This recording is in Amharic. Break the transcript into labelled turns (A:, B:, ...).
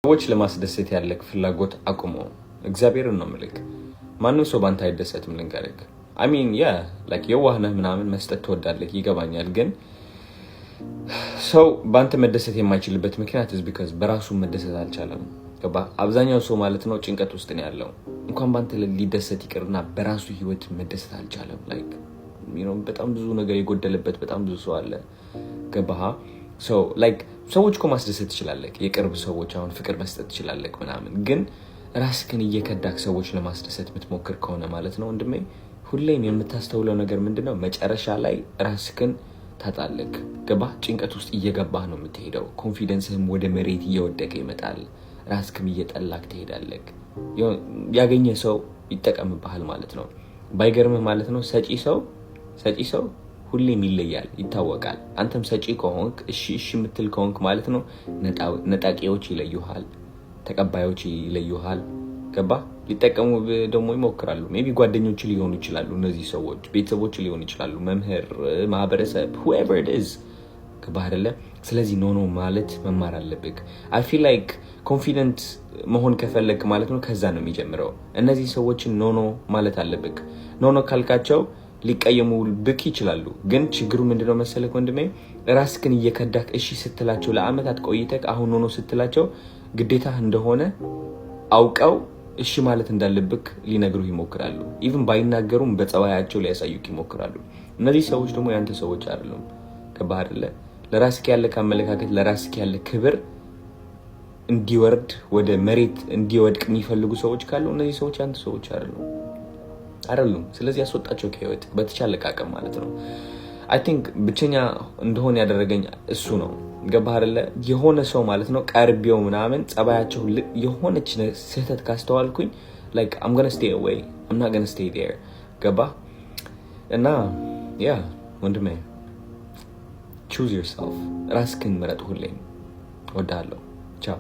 A: ሰዎች ለማስደሰት ያለክ ፍላጎት አቁሞ እግዚአብሔርን ነው ምልክ ማንንም ሰው ባንተ አይደሰትም ልንገርክ ላይክ የዋህነህ ምናምን መስጠት ትወዳለህ ይገባኛል ግን ሰው ባንተ መደሰት የማይችልበት ምክንያት because በራሱ መደሰት አልቻለም ገባ አብዛኛው ሰው ማለት ነው ጭንቀት ውስጥ ነው ያለው እንኳን ባንተ ሊደሰት ይቅርና በራሱ ህይወት መደሰት አልቻለም ላይክ በጣም ብዙ ነገር የጎደለበት በጣም ብዙ ሰው አለ ገባህ so like ሰዎች እኮ ማስደሰት ይችላልክ የቅርብ ሰዎች አሁን ፍቅር መስጠት ይችላልክ ምናምን ግን ራስህን እየከዳክ ሰዎች ለማስደሰት የምትሞክር ከሆነ ማለት ነው ወንድሜ ሁሌም የምታስተውለው ነገር ምንድነው መጨረሻ ላይ ራስህን ታጣለክ ገባህ ጭንቀት ውስጥ እየገባህ ነው የምትሄደው ኮንፊደንስህም ወደ መሬት እየወደቀ ይመጣል ራስህን እየጠላክ ትሄዳለክ ያገኘ ሰው ይጠቀምብሃል ማለት ነው ባይገርምህ ማለት ነው ሰጪ ሰው ሁሌም ይለያል ይታወቃል አንተም ሰጪ ከሆንክ እሺ የምትል ከሆንክ ማለት ነው ነጣቂዎች ይለዩሃል ተቀባዮች ይለዩሃል ገባ ሊጠቀሙ ደግሞ ይሞክራሉ ሜቢ ጓደኞች ሊሆኑ ይችላሉ እነዚህ ሰዎች ቤተሰቦች ሊሆኑ ይችላሉ መምህር ማህበረሰብ whoever it is ገባ አይደለ ስለዚህ ኖ ማለት መማር አለብክ I feel like confident መሆን ከፈለክ ማለት ነው ከዛ ነው የሚጀምረው እነዚህ ሰዎችን ኖ ማለት አለብክ ኖ ካልካቸው ሊቀየሙ ብክ ይችላሉ ግን ችግሩ ምንድነው መሰለክ ወንድሜ ራስህን እየከዳክ እሺ ስትላቸው ለአመታት ቆይተክ አሁን ኖ ስትላቸው ግዴታ እንደሆነ አውቀው እሺ ማለት እንዳለብክ ሊነግሩ ይሞክራሉ even ባይናገሩም በጸባያቸው ሊያሳዩክ ይሞክራሉ እነዚህ ሰዎች ደግሞ ያንተ ሰዎች አይደሉም ገባህ አይደለ ለራስህ ያለ ካመለካከት ለራስህ ያለ ክብር እንዲወርድ ወደ መሬት እንዲወድቅ የሚፈልጉ ሰዎች ካሉ እነዚህ ሰዎች ያንተ ሰዎች አይደሉም ስለዚህ ያስወጣቸው ከህይወት በተቻለ አቅም ማለት ነው I think ብቸኛ እንደሆነ ያደረገኝ እሱ ነው ገባህ አይደለ የሆነ ሰው ማለት ነው ቀርቤው ምናምን ጸባያቸው የሆነች ስህተት ካስተዋልኩኝ like I'm going to stay away I'm not going to stay there ገባህ እና ወንድሜ choose yourself ራስህን ምረጥ ሁሌም ወዳለው ቻው